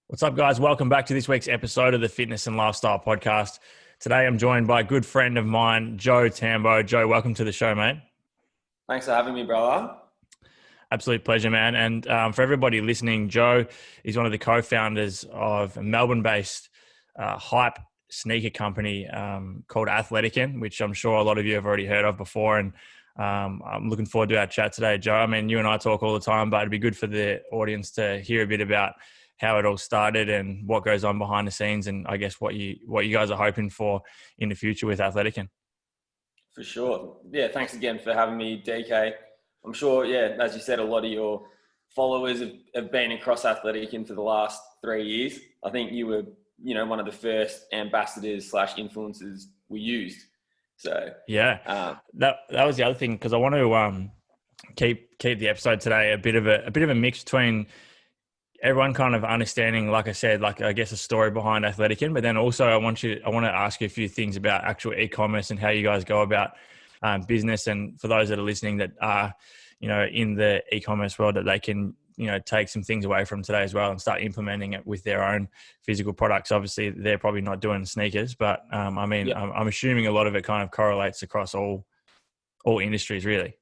What's up, guys? Welcome back to this week's episode of the Fitness and Lifestyle Podcast. Today, I'm joined by a good friend of mine, Joe Tambo. Joe, welcome to the show, mate. Thanks for having me, brother. Absolute pleasure, man. And for everybody listening, Joe is one of the co-founders of a Melbourne-based hype sneaker company called Athletikan, which I'm sure a lot of you have already heard of before. And I'm looking forward to our chat today, Joe. I mean, you and I talk all the time, but it'd be good for the audience to hear a bit about how it all started and what goes on behind the scenes, and I guess what you guys are hoping for in the future with Athletikan. For sure. Yeah, thanks again for having me, DK. I'm sure, yeah, as you said, a lot of your followers have been across Athletikan for the last 3 years. I think you were, one of the first ambassadors / influencers we used. So yeah, that was the other thing, because I want to keep the episode today a bit of a mix between everyone kind of understanding, like I said, like I guess a story behind Athletikan, but then also I want to ask you a few things about actual e-commerce and how you guys go about business. And for those that are listening that are, in the e-commerce world, that they can, take some things away from today as well and start implementing it with their own physical products. Obviously, they're probably not doing sneakers, but I'm assuming a lot of it kind of correlates across all industries, really.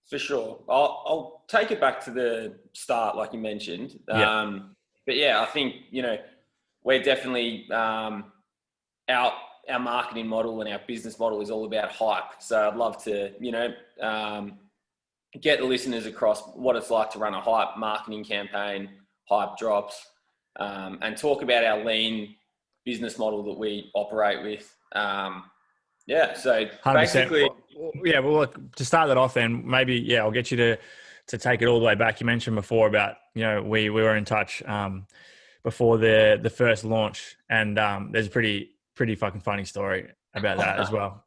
For sure. I'll take it back to the start, like you mentioned. Yeah. But yeah, I think, we're definitely, our marketing model and our business model is all about hype. So I'd love to, get the listeners across what it's like to run a hype marketing campaign, hype drops, and talk about our lean business model that we operate with. So 100%. basically, Yeah, well, look, to start that off then, maybe, I'll get you to take it all the way back. You mentioned before about, we were in touch before the first launch, and there's a pretty fucking funny story about that as well.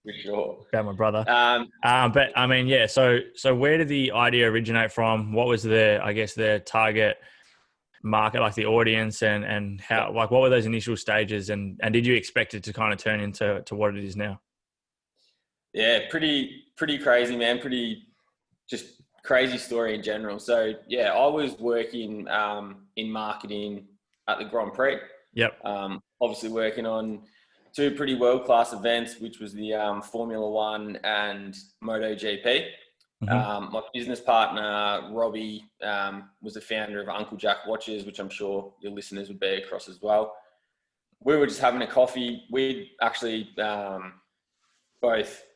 for sure. About my brother. But I mean, yeah, so where did the idea originate from? What was the target market, like the audience, and how, like, what were those initial stages, and did you expect it to kind of turn into what it is now? Yeah, pretty crazy, man. Pretty just crazy story in general. So yeah, I was working in marketing at the Grand Prix. Yep. Obviously working on two pretty world-class events, which was the Formula One and MotoGP. Mm-hmm. My business partner, Robbie, was the founder of Uncle Jack Watches, which I'm sure your listeners would be across as well. We were just having a coffee. We actually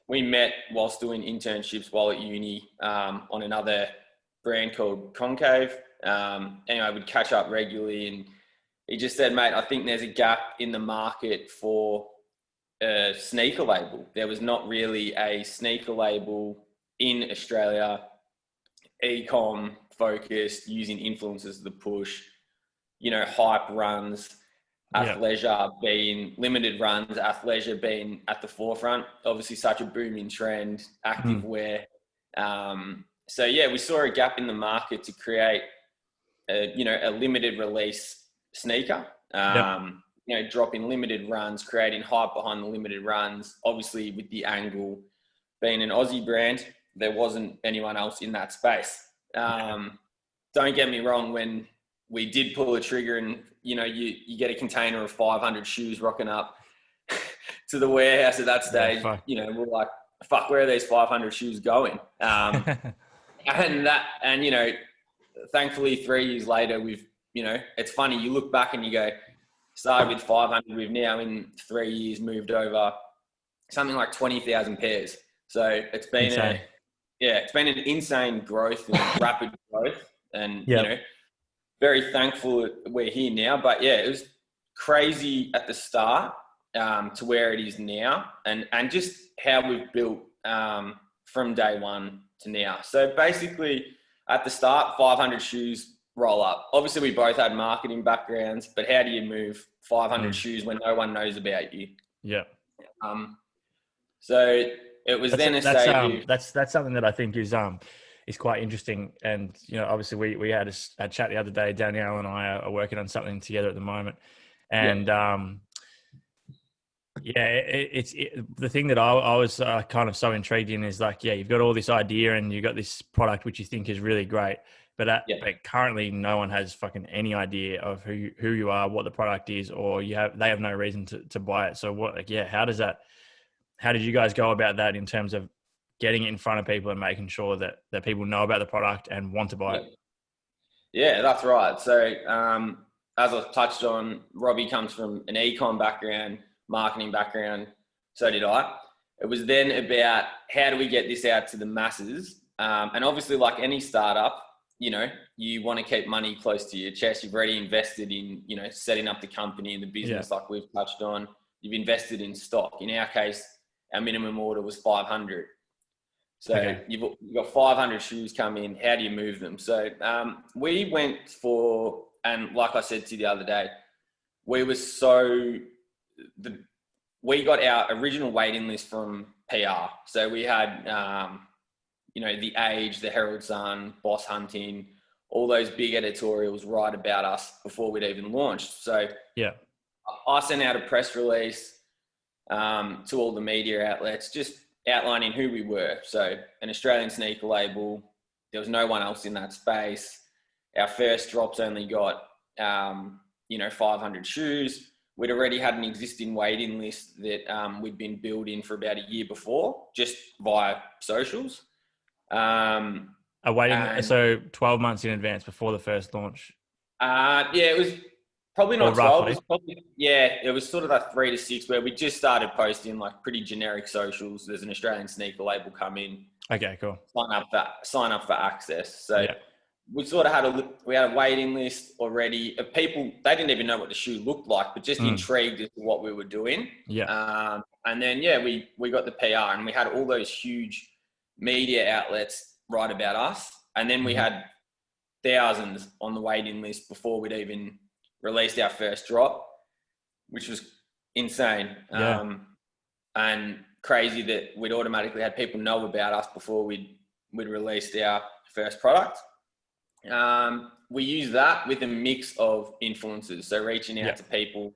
we met whilst doing internships while at uni on another brand called Concave. Anyway, we'd catch up regularly, and he just said, mate, I think there's a gap in the market for a sneaker label. There was not really a sneaker label in Australia, e-com focused, using influencers to push, hype runs, athleisure being limited runs, athleisure being at the forefront. Obviously such a booming trend, active wear. So yeah, we saw a gap in the market to create a limited release sneaker, dropping limited runs, creating hype behind the limited runs. Obviously with the angle being an Aussie brand, there wasn't anyone else in that space. Don't get me wrong, when we did pull a trigger and, you get a container of 500 shoes rocking up to the warehouse at that stage, we're like, fuck, where are these 500 shoes going? Thankfully 3 years later, it's funny, you look back and you go, started with 500, we've now in 3 years moved over something like 20,000 pairs. So it's been it's been an insane growth and rapid growth, and very thankful we're here now. But yeah, it was crazy at the start to where it is now, and just how we've built from day one to now. So basically at the start, 500 shoes roll up. Obviously we both had marketing backgrounds, but how do you move 500 shoes when no one knows about you? Yeah. So it was that's something that I think is quite interesting. And, obviously we had a chat the other day. Danielle and I are working on something together at the moment. And, it's the thing that I was kind of so intrigued in is like, you've got all this idea and you've got this product, which you think is really great. Yeah. but currently no one has fucking any idea of who you are, what the product is, or they have no reason to buy it. So how did you guys go about that in terms of getting it in front of people and making sure that people know about the product and want to buy Yeah. it? Yeah, that's right. So, as I touched on, Robbie comes from an econ background, marketing background. So did I. It was then about how do we get this out to the masses? And obviously, like any startup, you want to keep money close to your chest. You've already invested in, setting up the company and the business, like we've touched on. You've invested in stock. In our case, our minimum order was 500. So you've got 500 shoes come in. How do you move them? So we went for, and like I said to you the other day, we got our original waiting list from PR. So we had, The Age, the Herald Sun, Boss Hunting, all those big editorials write about us before we'd even launched. So I sent out a press release to all the media outlets, just outlining who we were. So an Australian sneaker label, there was no one else in that space. Our first drops only got, 500 shoes. We'd already had an existing waiting list that we'd been building for about a year before, just via socials. So 12 months in advance before the first launch. It was probably not 12. Roughly. It was sort of that 3 to 6 where we just started posting like pretty generic socials. There's an Australian sneaker label come in. Okay, cool. Sign up for access. So we sort of had a waiting list already of people. They didn't even know what the shoe looked like, but just intrigued as to what we were doing. Yeah. And then we got the PR, and we had all those huge media outlets write about us, and then we had thousands on the waiting list before we'd even released our first drop, which was insane. And crazy that we'd automatically had people know about us before we'd released our first product. We use that with a mix of influencers. So reaching out to people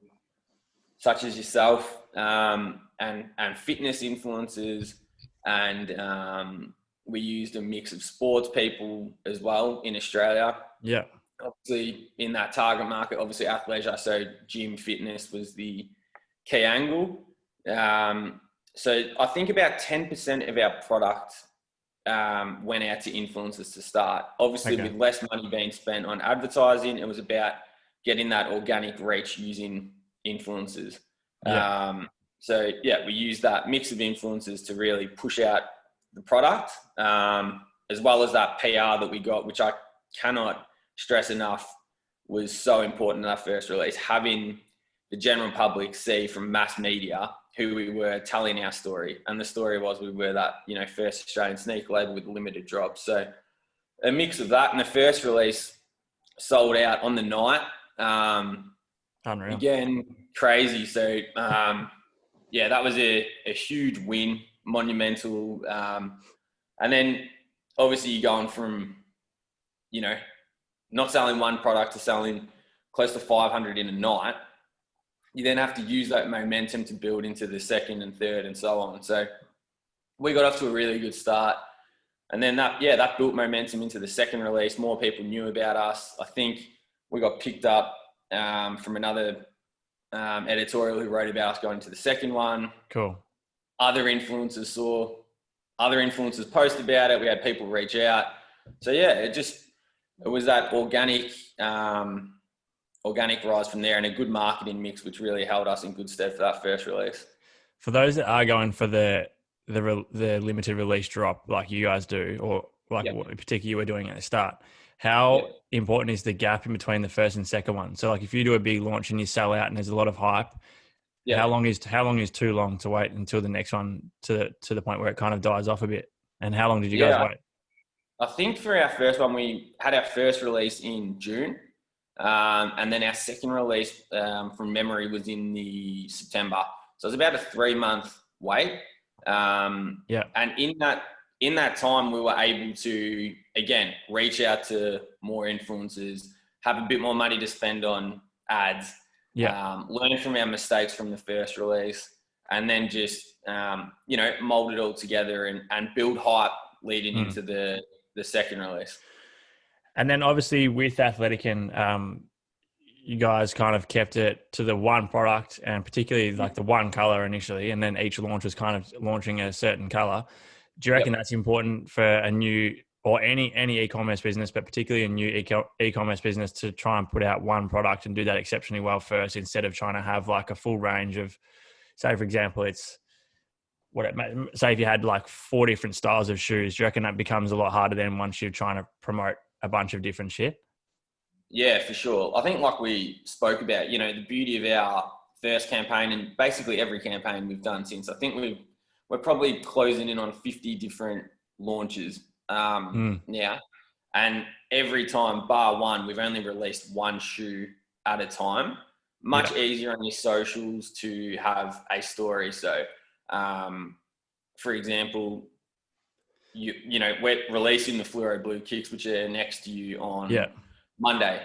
such as yourself, and fitness influencers, and we used a mix of sports people as well in Australia. Yeah. Obviously in that target market, obviously athleisure, so gym fitness was the key angle. So I think about 10% of our product went out to influencers to start. Obviously with less money being spent on advertising, it was about getting that organic reach using influencers. We use that mix of influencers to really push out the product, as well as that PR that we got, which I cannot stress enough was so important in our first release, having the general public see from mass media who we were, telling our story. And the story was we were that, first Australian sneaker label with limited drops. So a mix of that, and the first release sold out on the night. Unreal. Again, crazy. So that was a huge win, monumental. And then obviously you're going from, not selling one product to selling close to 500 in a night. You then have to use that momentum to build into the second and third and so on. So we got off to a really good start. And then that built momentum into the second release. More people knew about us. I think we got picked up from another editorial who wrote about us going to the second one. Cool. Other influencers post about it. We had people reach out. So it was that organic rise from there, and a good marketing mix, which really held us in good stead for that first release. For those that are going for the limited release drop, like you guys do, or what particularly you were doing at the start, how important is the gap in between the first and second one? So like if you do a big launch and you sell out and there's a lot of hype, how long is too long to wait until the next one to the point where it kind of dies off a bit? And how long did you guys wait? I think for our first one, we had our first release in June. And then our second release, from memory, was in the September. So it was about a 3-month wait. And in that time, we were able to, again, reach out to more influencers, have a bit more money to spend on ads, learn from our mistakes from the first release, and then just, mold it all together and build hype leading into the second release. And then obviously with Athletikan, you guys kind of kept it to the one product and particularly like the one color initially, and then each launch was kind of launching a certain color. Do you reckon Yep. that's important for a new or any e-commerce business, but particularly a new e-commerce business, to try and put out one product and do that exceptionally well first, instead of trying to have like a full range of, say, for example, say if you had like 4 different styles of shoes, do you reckon that becomes a lot harder than once you're trying to promote a bunch of different shit? Yeah, for sure. I think like we spoke about, the beauty of our first campaign and basically every campaign we've done since, I think we're probably closing in on 50 different launches now. And every time, bar one, we've only released one shoe at a time. Much easier on your socials to have a story. So, for example, we're releasing the fluoro blue kicks, which are next to you on Monday.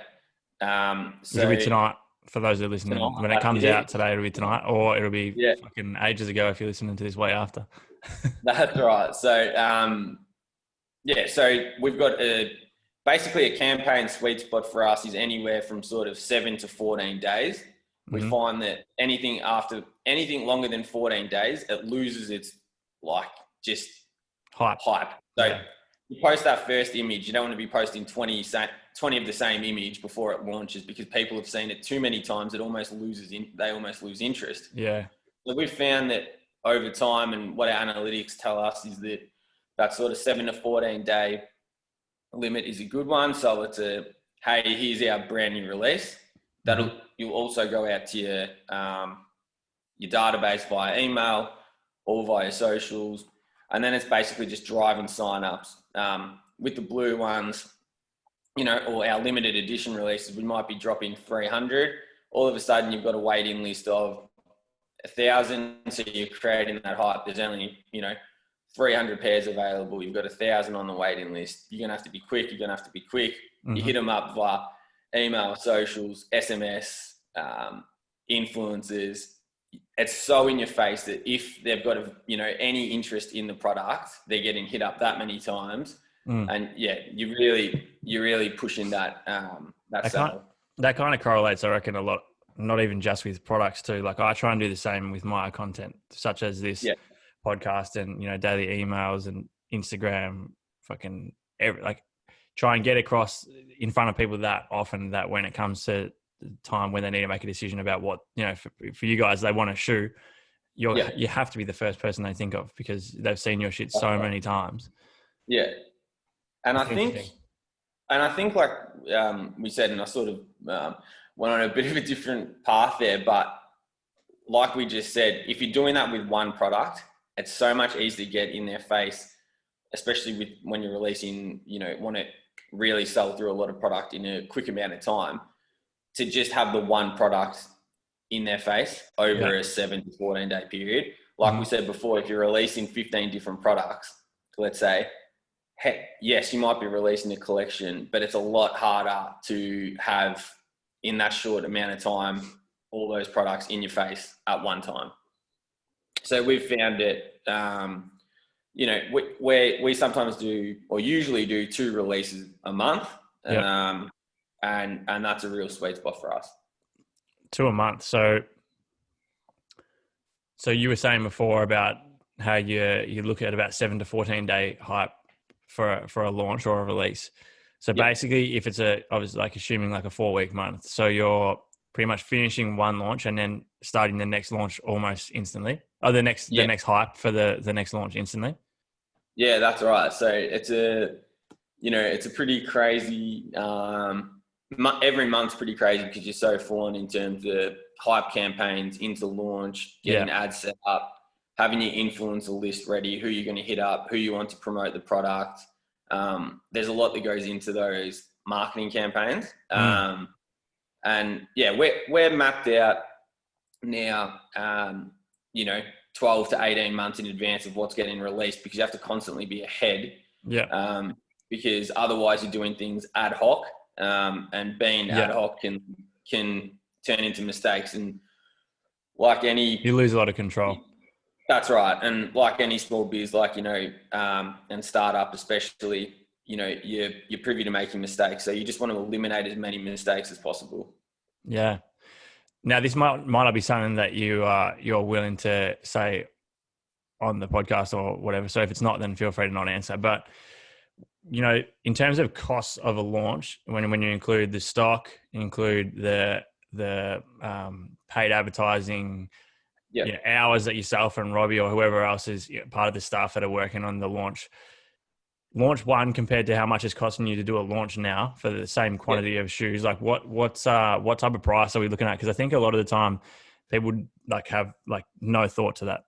It'll be tonight for those who are listening. Tonight, when it comes out today, it'll be tonight, or it'll be fucking ages ago if you're listening to this way after. That's right. So, so we've got basically a campaign sweet spot for us is anywhere from sort of 7 to 14 days. We find that anything longer than 14 days, it loses its just hype. So you post that first image, you don't want to be posting 20 of the same image before it launches, because people have seen it too many times. They almost lose interest. Yeah. So we've found that over time, and what our analytics tell us is that sort of 7 to 14 day limit is a good one. So it's hey, here's our brand new release. You'll also go out to your database via email or via socials. And then it's basically just driving signups. With the blue ones, or our limited edition releases, we might be dropping 300. All of a sudden, you've got a waiting list of 1,000. So you're creating that hype. There's only, 300 pairs available. You've got 1,000 on the waiting list. You're going to have to be quick. You hit them up via email, socials, SMS, influencers. It's so in your face that if they've got any interest in the product, they're getting hit up that many times. And you're really pushing that sale. That kind of correlates, I reckon, a lot, not even just with products too. Like I try and do the same with my content, such as this podcast and, daily emails and Instagram, try and get across in front of people that often, that when it comes to the time when they need to make a decision about what, for you guys, they want a shoe, you have to be the first person they think of, because they've seen your shit so many times. Yeah. And I think like we said, and I sort of went on a bit of a different path there, but like we just said, if you're doing that with one product, it's so much easier to get in their face, especially when you're releasing, want to really sell through a lot of product in a quick amount of time, to just have the one product in their face over a 7 to 14 day period. Like we said before, if you're releasing 15 different products, let's say, yes, you might be releasing a collection, but it's a lot harder to have in that short amount of time all those products in your face at one time. So we've found it, we sometimes do, or usually do, 2 releases a month. And that's a real sweet spot for us. 2 a month. So you were saying before about how you look at about 7 to 14 day hype for a launch or a release. So basically, if it's obviously like assuming like a 4-week month, so you're pretty much finishing one launch and then starting the next launch almost instantly. The next hype for the next launch instantly. Yeah, that's right. So it's a pretty crazy. Every month's pretty crazy because you're so full on in terms of hype campaigns into launch, getting ads set up, having your influencer list ready, who you're going to hit up, who you want to promote the product. There's a lot that goes into those marketing campaigns. And we're mapped out now, 12 to 18 months in advance of what's getting released, because you have to constantly be ahead. Because otherwise you're doing things ad hoc, and being ad hoc can turn into mistakes, and you lose a lot of control. That's right. And like any small biz, and startup especially, you're privy to making mistakes. So you just want to eliminate as many mistakes as possible. Yeah. Now, this might not be something that you're willing to say on the podcast or whatever. So if it's not, then feel free to not answer. But in terms of costs of a launch, when you include the stock, include the paid advertising, Yeah. hours that yourself and Robbie or whoever else is part of the staff that are working on the launch one compared to how much it's costing you to do a launch now for the same quantity of shoes, like what type of price are we looking at? Because I think a lot of the time people would have no thought to that.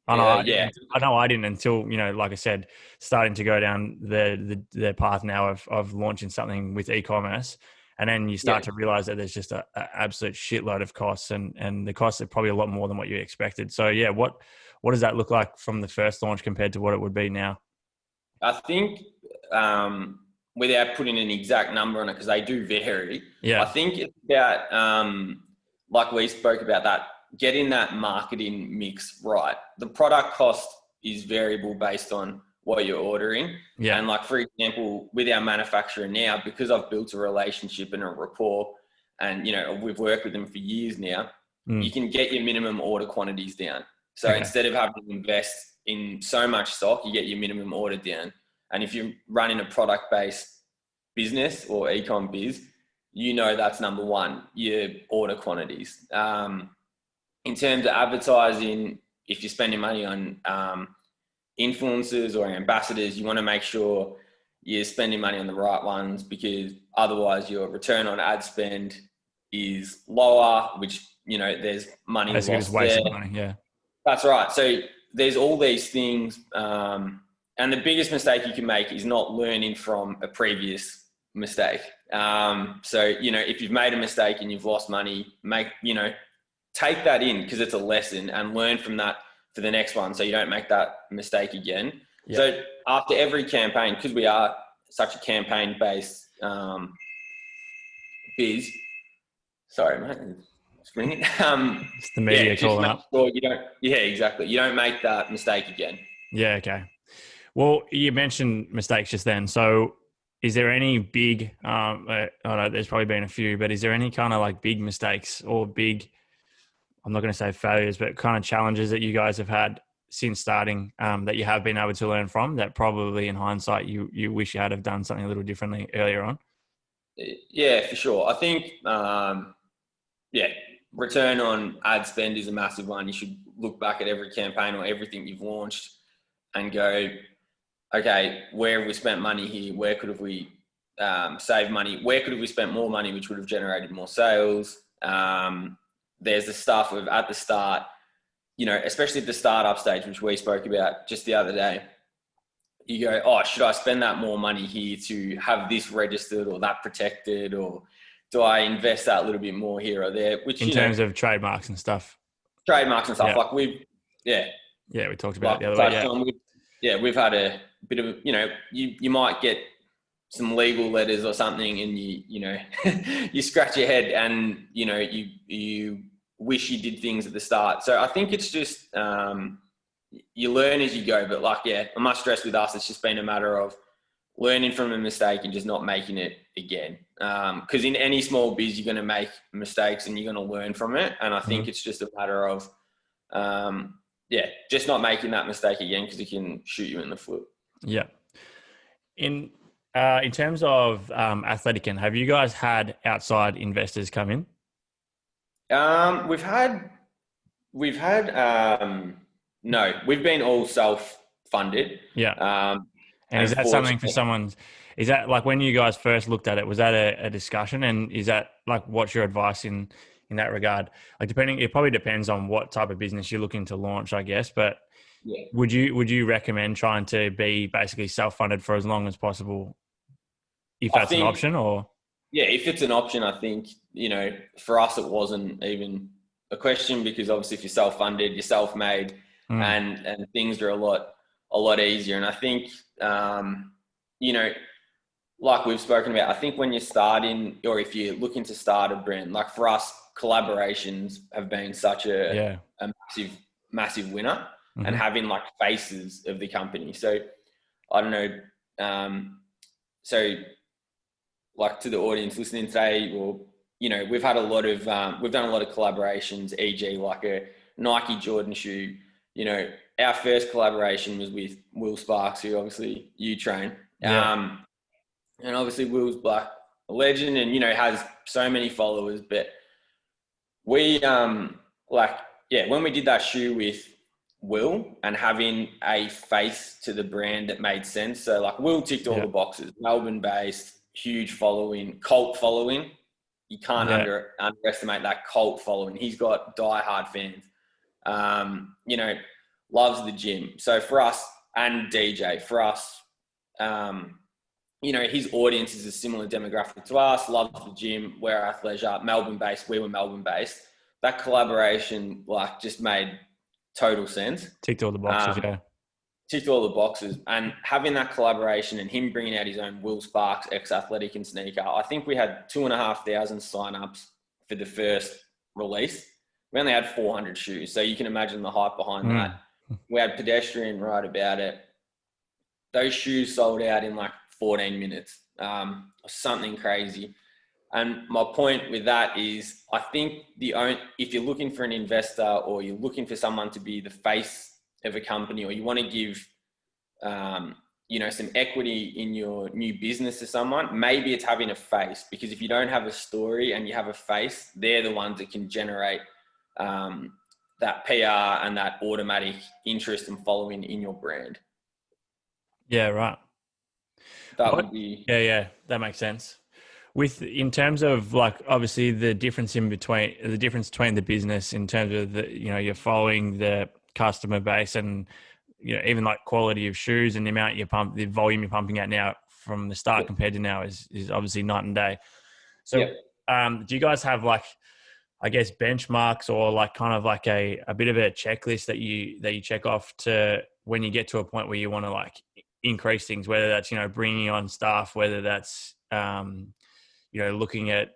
Yeah. I know I didn't until, like I said, starting to go down the path now of launching something with e-commerce. And then you start to realize that there's just a absolute shitload of costs, and the costs are probably a lot more than what you expected. So yeah, what does that look like from the first launch compared to what it would be now? I think, without putting an exact number on it, because they do vary, I think it's about, like we spoke about, that getting that marketing mix right. The product cost is variable based on what you're ordering. Yeah. And for example, with our manufacturer now, because I've built a relationship and a rapport, and we've worked with them for years now, you can get your minimum order quantities down. So instead of having to invest in so much stock, you get your minimum order down. And if you're running a product-based business or e-com biz, that's number one, your order quantities. In terms of advertising, if you're spending money on influencers or ambassadors, you want to make sure you're spending money on the right ones, because otherwise your return on ad spend is lower, which, there's money basically lost just wasting there. money. Yeah. That's right. So there's all these things. And the biggest mistake you can make is not learning from a previous mistake. So, if you've made a mistake and you've lost money, take that in, because it's a lesson, and learn from that for the next one, so you don't make that mistake again. Yeah. So after every campaign, because we are such a campaign-based biz, sorry, mate, it's ringing. It's the media calling up. Sure exactly. You don't make that mistake again. Yeah, okay. Well, you mentioned mistakes just then. So is there any big, I know there's probably been a few, but is there any kind of big mistakes or big, I'm not going to say failures, but kind of challenges that you guys have had since starting, that you have been able to learn from, that probably in hindsight you wish you had have done something a little differently earlier on? Yeah, for sure. I think, return on ad spend is a massive one. You should look back at every campaign or everything you've launched and go, okay, where have we spent money here? Where could have we saved money? Where could have we spent more money, which would have generated more sales? There's the stuff of at the start, especially at the startup stage, which we spoke about just the other day. You go, oh, should I spend that more money here to have this registered or that protected, or do I invest that a little bit more here or there? Which, in terms of trademarks and stuff. Trademarks and stuff, we talked about it the other way. We've had a bit of, you might get some legal letters or something, and you scratch your head, and you wish you did things at the start. So I think it's just you learn as you go. But I must stress with us, it's just been a matter of learning from a mistake and just not making it again. Because in any small biz, you're going to make mistakes and you're going to learn from it. And I think it's just a matter of just not making that mistake again, because it can shoot you in the foot. Yeah. In terms of Athletikan, have you guys had outside investors come in? We've had no, we've been all self-funded. Yeah. And is that something for someone? Is that when you guys first looked at it, was that a discussion? And is that what's your advice in that regard? It probably depends on what type of business you're looking to launch, I guess. But would you recommend trying to be basically self-funded for as long as possible, if that's an option? Or if it's an option, I think for us it wasn't even a question, because obviously if you're self-funded, you're self-made, and things are a lot easier. And I think like we've spoken about, I think when you're starting, or if you're looking to start a brand, for us, collaborations have been such a massive winner, and having faces of the company. So I don't know, so like to the audience listening today, or, you know, we've had a lot of, we've done a lot of collaborations, e.g. like a Nike Jordan shoe. You know, our first collaboration was with Will Sparks, who obviously you train. Yeah. And obviously Will's like a legend and, you know, has so many followers, but we, like, yeah, when we did that shoe with Will and having a face to the brand that made sense. So like Will ticked all Yeah. the boxes, Melbourne based, huge following, cult following. You can't Yeah. underestimate that cult following. He's got diehard fans. You know, loves the gym. So for us, and DJ, for us, you know, his audience is a similar demographic to us, loves the gym. We're athleisure, Melbourne based. We were Melbourne based. That collaboration, like, just made total sense. Ticked all the boxes. Yeah. Ticked all the boxes, and having that collaboration and him bringing out his own Will Sparks X Athletikan sneaker. I think we had 2,500 signups for the first release. We only had 400 shoes. So you can imagine the hype behind that. We had pedestrian right about it. Those shoes sold out in like 14 minutes, something crazy. And my point with that is, I think if you're looking for an investor or you're looking for someone to be the face of a company, or you want to give, you know, some equity in your new business to someone, maybe it's having a face, because if you don't have a story and you have a face, they're the ones that can generate that PR and that automatic interest and following in your brand. Yeah. Right. That would be. Yeah. That makes sense. In terms of like, obviously the difference between the business in terms of the, you know, you're following the customer base and, you know, even like quality of shoes and the amount the volume you're pumping out now from the start compared to now is obviously night and day. So, do you guys have like, I guess, benchmarks or like kind of like a bit of a checklist that you check off to when you get to a point where you want to like increase things, whether that's, you know, bringing on staff, whether that's, you know, looking at,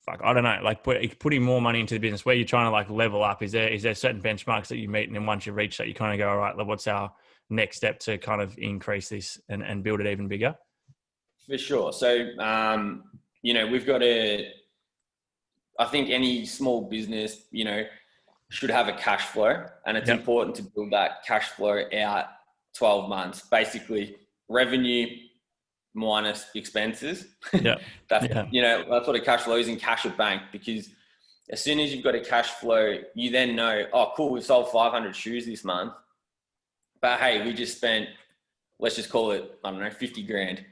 like, I don't know, like putting more money into the business, where you're trying to like level up? Is there certain benchmarks that you meet, and then once you reach that, you kind of go, all right, what's our next step to kind of increase this and build it even bigger? For sure. So, you know, I think any small business, you know, should have a cash flow, and it's important to build that cash flow out 12 months, basically revenue minus expenses. Yeah. You know, that's what a cash flow is in cash at bank, because as soon as you've got a cash flow, you then know, oh, cool, we've sold 500 shoes this month, but hey, we just spent, let's just call it, I don't know, 50 grand.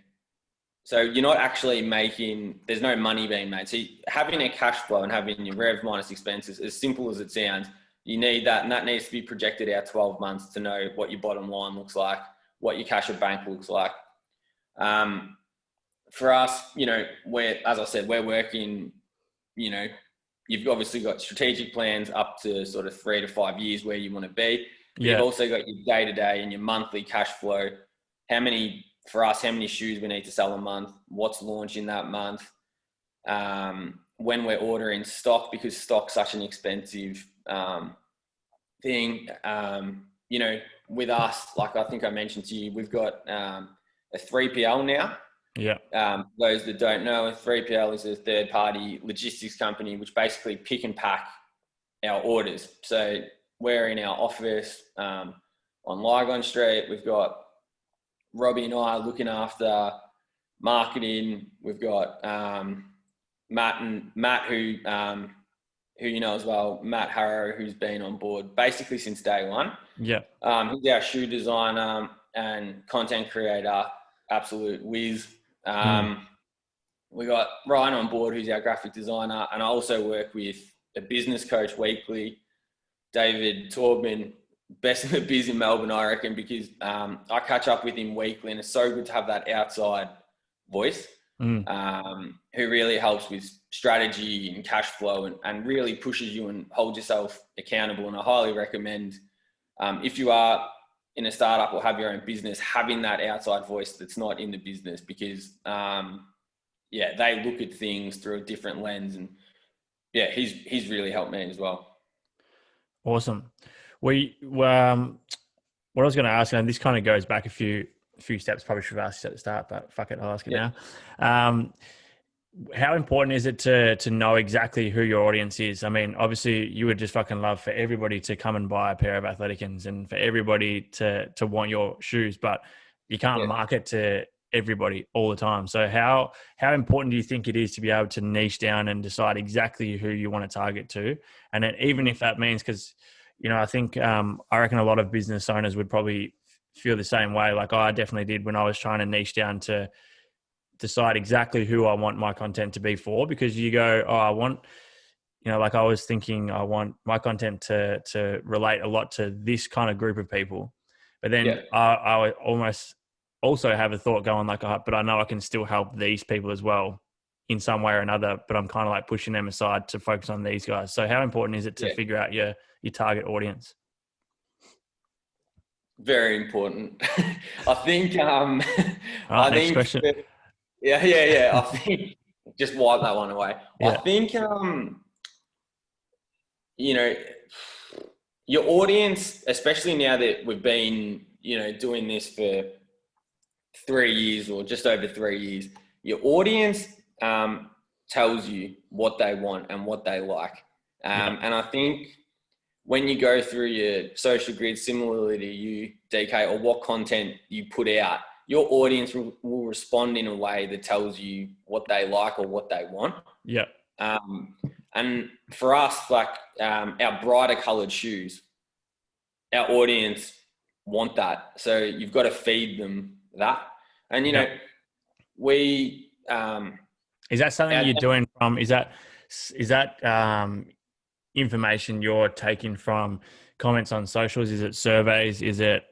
So you're not actually there's no money being made. So having a cash flow and having your rev minus expenses, as simple as it sounds, you need that, and that needs to be projected out 12 months to know what your bottom line looks like, what your cash at bank looks like. For us, you know, as I said, we're working, you know, you've obviously got strategic plans up to sort of 3 to 5 years where you want to be. But you've also got your day-to-day and your monthly cash flow. How many shoes we need to sell a month, what's launching that month, when we're ordering stock, because stock's such an expensive thing. You know, with us, like I think I mentioned to you, we've got a 3PL now. Yeah. Those that don't know, a 3PL is a third-party logistics company which basically pick and pack our orders. So we're in our office on Lygon Street. We've got Robbie and I looking after marketing. We've got Matt, who you know as well, Matt Harrow, who's been on board basically since day one. Yeah. He's our shoe designer and content creator, absolute whiz. We got Ryan on board, who's our graphic designer, and I also work with a business coach weekly, David Taubman, best in the biz in Melbourne, I reckon, because I catch up with him weekly, and it's so good to have that outside voice who really helps with strategy and cash flow and really pushes you and holds yourself accountable. And I highly recommend, if you are in a startup or have your own business, having that outside voice that's not in the business, because they look at things through a different lens. And he's really helped me as well. Awesome. What I was going to ask, and this kind of goes back a few few steps probably should have asked you at the start, but fuck it, I'll ask it Yeah. now. How important is it to know exactly who your audience is? I mean, obviously you would just fucking love for everybody to come and buy a pair of Athleticans and for everybody to want your shoes, but you can't Yeah. market to everybody all the time. So how important do you think it is to be able to niche down and decide exactly who you want to target to? And then even if that means, because, you know, I think I reckon a lot of business owners would probably feel the same way. Like I definitely did when I was trying to niche down to decide exactly who I want my content to be for, because you go, oh, I want, you know, like I was thinking I want my content to relate a lot to this kind of group of people. But then Yeah. I would almost also have a thought going like, oh, but I know I can still help these people as well in some way or another, but I'm kind of like pushing them aside to focus on these guys. So how important is it to Yeah. figure out your target audience? Very important. I think, Oh, I next think, question. yeah. I think just wipe that one away. I Yeah. think, you know, your audience, especially now that we've been, you know, doing this for 3 years or just over 3 years, your audience tells you what they want and what they like. Yeah. And I think when you go through your social grid, similarly to you, DK, or what content you put out, your audience will respond in a way that tells you what they like or what they want. Yeah. And for us, like our brighter colored shoes, our audience want that. So you've got to feed them that. And, you know, we... is that something you're doing from, is that information you're taking from comments on socials? Is it surveys? Is it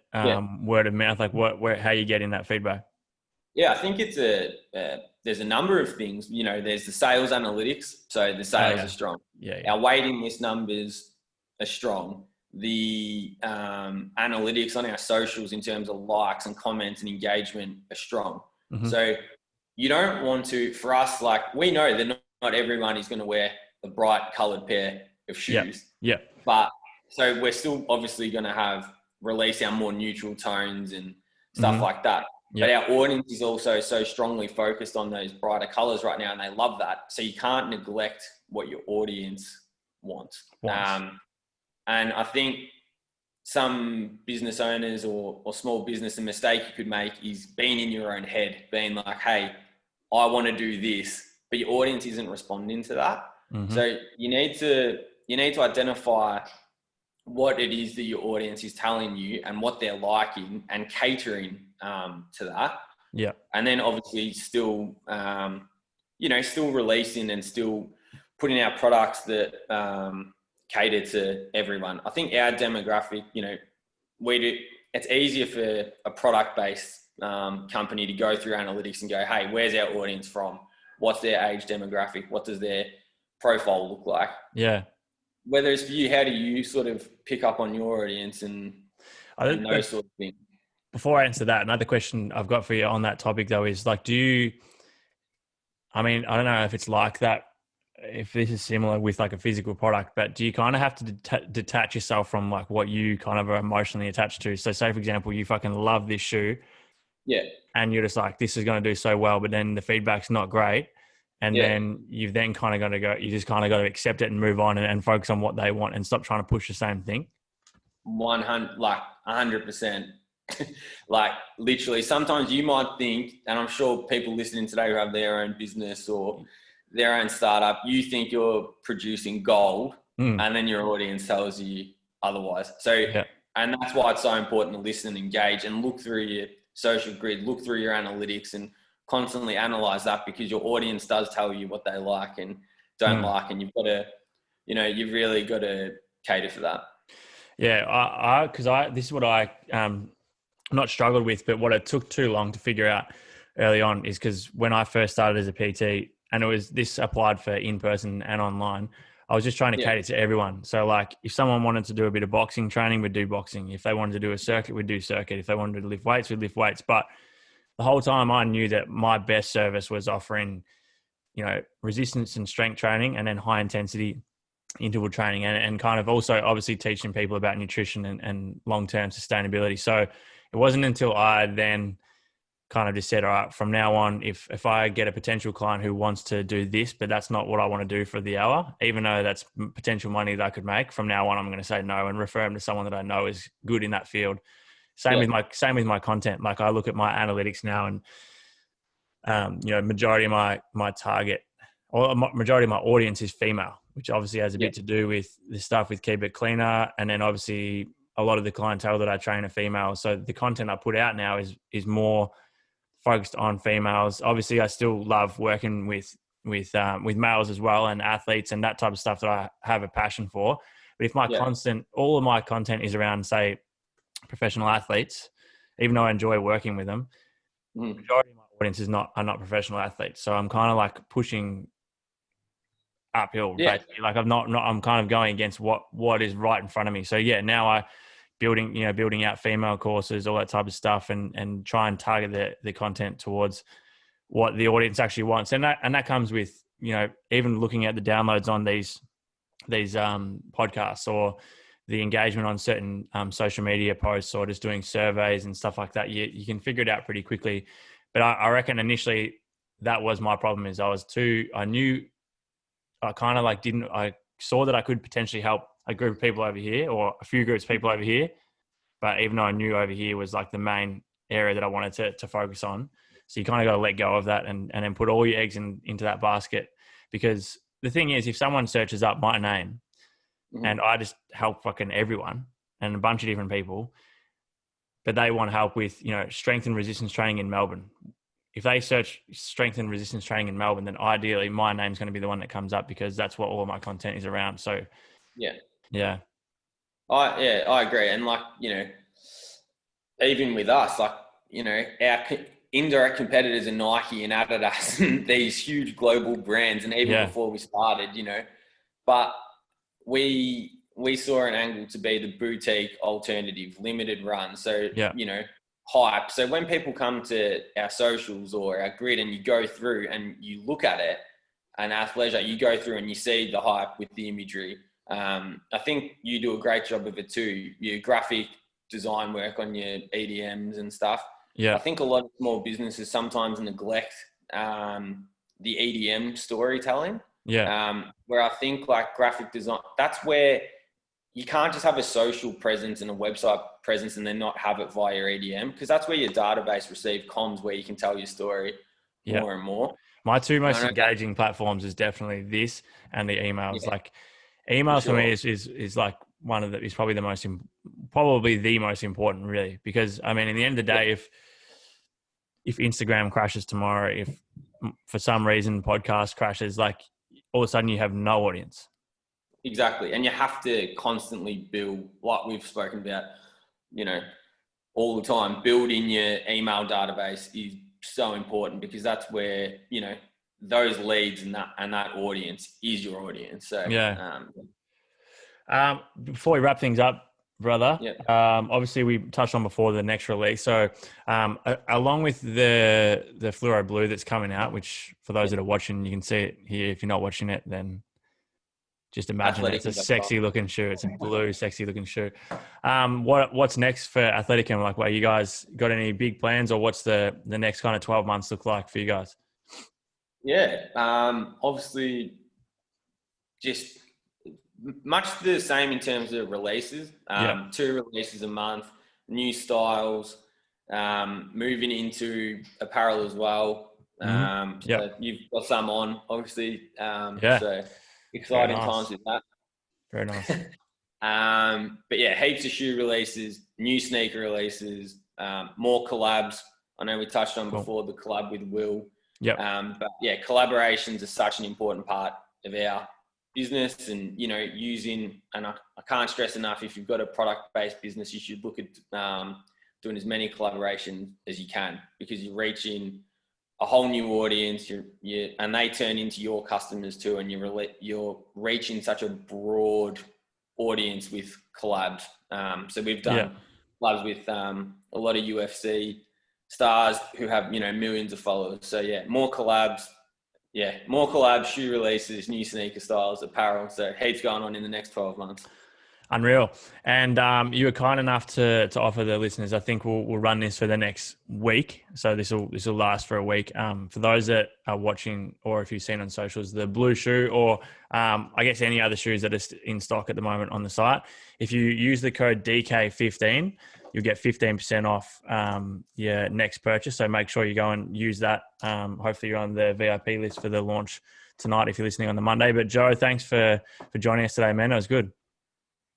word of mouth? Like how are you getting that feedback? Yeah, I think it's there's a number of things. You know, there's the sales analytics. So the sales are strong. Yeah. Our waiting list numbers are strong. The analytics on our socials in terms of likes and comments and engagement are strong. Mm-hmm. So you don't want to, for us, like we know that not everyone is going to wear a bright colored pair of shoes. Yeah. But so we're still obviously going to release our more neutral tones and stuff like that. But our audience is also so strongly focused on those brighter colors right now, and they love that. So you can't neglect what your audience wants. And I think some business owners or small business, a mistake you could make is being in your own head, being like, hey, I want to do this, but your audience isn't responding to that. Mm-hmm. So you need to identify what it is that your audience is telling you and what they're liking and catering to that. Yeah. And then obviously still, still releasing and still putting out products that cater to everyone. I think our demographic, it's easier for a product-based company to go through analytics and go, hey, where's our audience from? What's their age demographic? What does their profile look like? Yeah. Whether it's for you, how do you sort of pick up on your audience and those sort of things? Before I answer that, another question I've got for you on that topic though is like, I don't know if it's like that, if this is similar with like a physical product, but do you kind of have to detach yourself from like what you kind of are emotionally attached to? So say for example, you fucking love this shoe. Yeah. And you're just like, this is going to do so well, but then the feedback's not great. And then you've then kind of got to go, you just kind of got to accept it and move on and focus on what they want and stop trying to push the same thing. 100%. Like literally, sometimes you might think, and I'm sure people listening today who have their own business or their own startup, you think you're producing gold and then your audience tells you otherwise. So, and that's why it's so important to listen and engage and look through your social grid, look through your analytics and constantly analyze that, because your audience does tell you what they like and don't like, and you've got to, you've really got to cater for that. Yeah, this is what I not struggled with, but what it took too long to figure out early on is because when I first started as a PT, and this applied for in-person and online, I was just trying to cater to everyone. So like if someone wanted to do a bit of boxing training, we'd do boxing. If they wanted to do a circuit, we'd do circuit. If they wanted to lift weights, we'd lift weights. But the whole time I knew that my best service was offering, resistance and strength training and then high intensity interval training and kind of also obviously teaching people about nutrition and long-term sustainability. So it wasn't until I then kind of just said, all right, from now on, if I get a potential client who wants to do this, but that's not what I want to do for the hour, even though that's potential money that I could make, from now on, I'm going to say no and refer them to someone that I know is good in that field. Same with my content. Like I look at my analytics now, and majority of my target, or majority of my audience is female, which obviously has a bit to do with the stuff with Keep It Cleaner, and then obviously a lot of the clientele that I train are female. So the content I put out now is more focused on females. Obviously, I still love working with males as well, and athletes and that type of stuff that I have a passion for. But if all of my content is around, say, professional athletes, even though I enjoy working with them, the majority of my audience are not professional athletes. So I'm kind of like pushing uphill, basically. Like I'm kind of going against what is right in front of me. So now building out female courses, all that type of stuff, and try and target the content towards what the audience actually wants. And that comes with, even looking at the downloads on these podcasts, or the engagement on certain social media posts, or just doing surveys and stuff like that. You can figure it out pretty quickly. But I reckon initially that was my problem, is I saw that I could potentially help a group of people over here, or a few groups of people over here. But even though I knew over here was like the main area that I wanted to focus on. So you kind of got to let go of that and then put all your eggs into that basket. Because the thing is, if someone searches up my name, and I just help fucking everyone and a bunch of different people, but they want help with, strength and resistance training in Melbourne. If they search strength and resistance training in Melbourne, then ideally my name's going to be the one that comes up, because that's what all of my content is around. So yeah. I agree. And even with us, our indirect competitors are Nike and Adidas and these huge global brands. And even before we started, but we saw an angle to be the boutique alternative, limited run. So, hype. So when people come to our socials or our grid and you go through and you look at it, and athleisure, you go through and you see the hype with the imagery. I think you do a great job of it too. Your graphic design work on your EDMs and stuff. Yeah. I think a lot of small businesses sometimes neglect the EDM storytelling. Yeah. Where I think like graphic design, that's where you can't just have a social presence and a website presence and then not have it via EDM, because that's where your database receive comms, where you can tell your story more and more. My two most engaging platforms is definitely this and the emails. Like emails for me is like is probably the most important, really, because I mean, in the end of the day, if Instagram crashes tomorrow, if for some reason podcast crashes, like all of a sudden you have no audience. Exactly. And you have to constantly build, like we've spoken about, all the time, building your email database is so important, because that's where, those leads and that audience is your audience. So, before we wrap things up, brother, obviously we touched on before the next release. So, along with the fluoro blue that's coming out, which for those that are watching, you can see it here. If you're not watching it, then just imagine it's a sexy looking shoe. It's a blue, sexy looking shoe. What's next for Athletikan? Like, you guys got any big plans, or what's the next kind of 12 months look like for you guys? Obviously just much the same in terms of releases. 2 releases a month, new styles, moving into apparel as well. So you've got some on, obviously. So exciting times with that. Very nice. But heaps of shoe releases, new sneaker releases, more collabs. I know we touched on before the collab with Will. But collaborations are such an important part of our business, and using, and I can't stress enough, if you've got a product-based business, you should look at doing as many collaborations as you can, because you're reaching a whole new audience, and they turn into your customers too, and you're reaching such a broad audience with collabs. So we've done collabs with a lot of UFC stars who have millions of followers. So more collabs, shoe releases, new sneaker styles, apparel. So heaps going on in the next 12 months. Unreal. And you were kind enough to offer the listeners. I think we'll run this for the next week, so this will last for a week. For those that are watching, or if you've seen on socials, the blue shoe, or I guess any other shoes that are in stock at the moment on the site. If you use the code DK15, you'll get 15% off your next purchase. So make sure you go and use that. Hopefully you're on the VIP list for the launch tonight if you're listening on the Monday. But Joe, thanks for joining us today, man. It was good.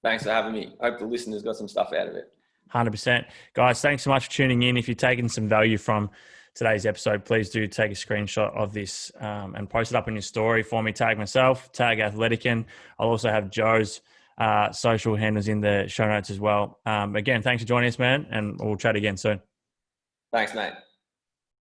Thanks for having me. Hope the listeners got some stuff out of it. 100%. Guys, thanks so much for tuning in. If you're taking some value from today's episode, please do take a screenshot of this and post it up in your story for me. Tag myself, tag Athletikan. I'll also have Joe's social handles in the show notes as well. Again, thanks for joining us, man, and we'll chat again soon. Thanks, mate.